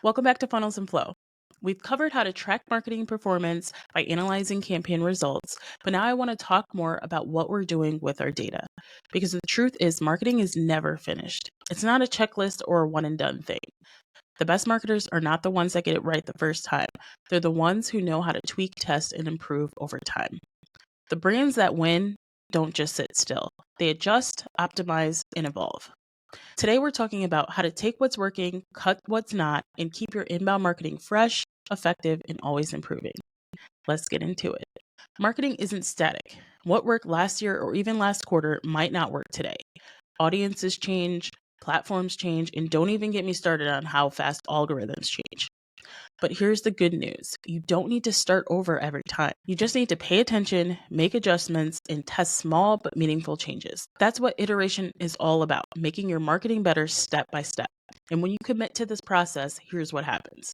Welcome back to Funnels and Flow. We've covered how to track marketing performance by analyzing campaign results, but now I want to talk more about what we're doing with our data. Because the truth is, marketing is never finished. It's not a checklist or a one and done thing. The best marketers are not the ones that get it right the first time. They're the ones who know how to tweak, test, and improve over time. The brands that win don't just sit still. They adjust, optimize, and evolve. Today, we're talking about how to take what's working, cut what's not, and keep your inbound marketing fresh, effective, and always improving. Let's get into it. Marketing isn't static. What worked last year or even last quarter might not work today. Audiences change, platforms change, and don't even get me started on how fast algorithms change. But here's the good news. You don't need to start over every time. You just need to pay attention, make adjustments, and test small but meaningful changes. That's what iteration is all about, making your marketing better step by step. And when you commit to this process, here's what happens.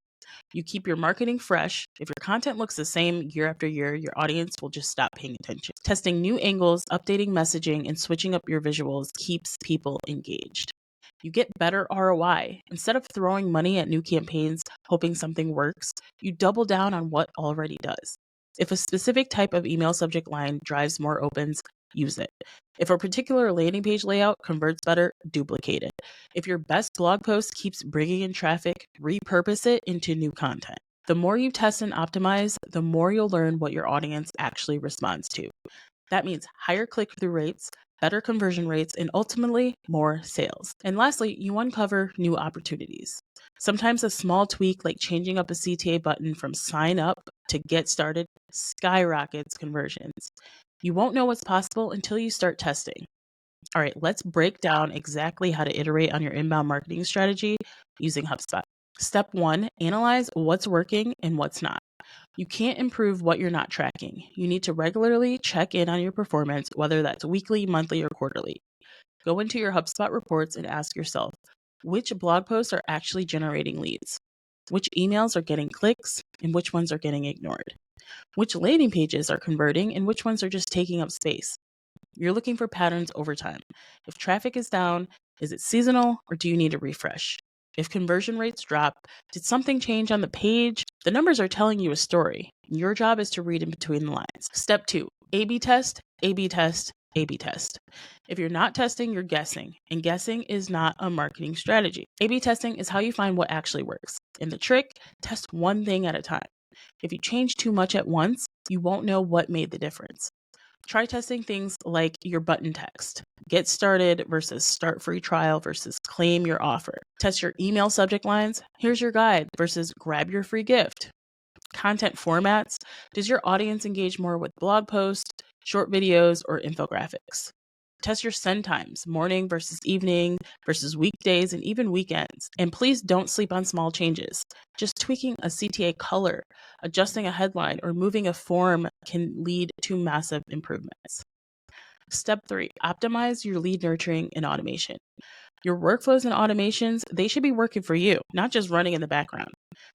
You keep your marketing fresh. If your content looks the same year after year, your audience will just stop paying attention. Testing new angles, updating messaging, and switching up your visuals keeps people engaged. You get better ROI. Instead of throwing money at new campaigns, hoping something works, you double down on what already does. If a specific type of email subject line drives more opens, use it. If a particular landing page layout converts better, duplicate it. If your best blog post keeps bringing in traffic, repurpose it into new content. The more you test and optimize, the more you'll learn what your audience actually responds to. That means higher click-through rates, better conversion rates, and ultimately more sales. And lastly, you uncover new opportunities. Sometimes a small tweak like changing up a CTA button from sign up to get started skyrockets conversions. You won't know what's possible until you start testing. All right, let's break down exactly how to iterate on your inbound marketing strategy using HubSpot. Step 1, analyze what's working and what's not. You can't improve what you're not tracking. You need to regularly check in on your performance, whether that's weekly, monthly, or quarterly. Go into your HubSpot reports and ask yourself, which blog posts are actually generating leads? Which emails are getting clicks and which ones are getting ignored? Which landing pages are converting and which ones are just taking up space? You're looking for patterns over time. If traffic is down, is it seasonal or do you need a refresh? If conversion rates drop, did something change on the page? The numbers are telling you a story. Your job is to read in between the lines. Step 2, A/B test, A/B test, A/B test. If you're not testing, you're guessing, and guessing is not a marketing strategy. A/B testing is how you find what actually works. And the trick, test one thing at a time. If you change too much at once, you won't know what made the difference. Try testing things like your button text. Get started versus start free trial versus claim your offer. Test your email subject lines. Here's your guide versus grab your free gift. Content formats. Does your audience engage more with blog posts, short videos, or infographics? Test your send times, morning versus evening versus weekdays and even weekends. And please don't sleep on small changes. Just tweaking a CTA color, adjusting a headline, or moving a form can lead to massive improvements. Step 3, optimize your lead nurturing and automation. Your workflows and automations, they should be working for you, not just running in the background.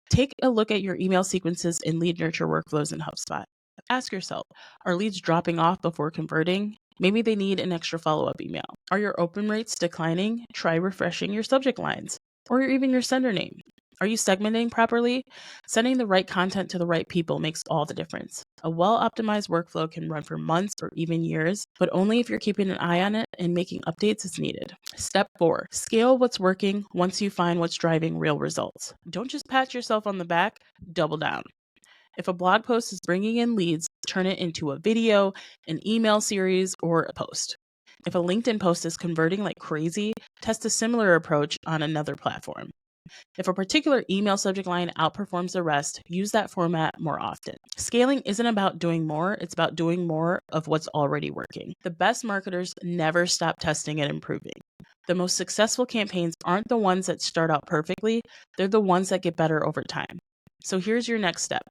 Take a look at your email sequences and lead nurture workflows in HubSpot. Ask yourself, are leads dropping off before converting? Maybe they need an extra follow-up email. Are your open rates declining? Try refreshing your subject lines or even your sender name. Are you segmenting properly? Sending the right content to the right people makes all the difference. A well-optimized workflow can run for months or even years, but only if you're keeping an eye on it and making updates as needed. Step 4, scale what's working once you find what's driving real results. Don't just pat yourself on the back, double down. If a blog post is bringing in leads, turn it into a video, an email series, or a post. If a LinkedIn post is converting like crazy, test a similar approach on another platform. If a particular email subject line outperforms the rest, use that format more often. Scaling isn't about doing more, it's about doing more of what's already working. The best marketers never stop testing and improving. The most successful campaigns aren't the ones that start out perfectly, they're the ones that get better over time. So here's your next step.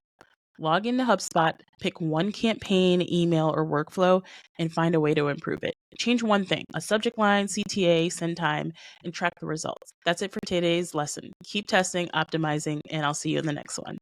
Log into HubSpot, pick one campaign, email, or workflow, and find a way to improve it. Change one thing, a subject line, CTA, send time, and track the results. That's it for today's lesson. Keep testing, optimizing, and I'll see you in the next one.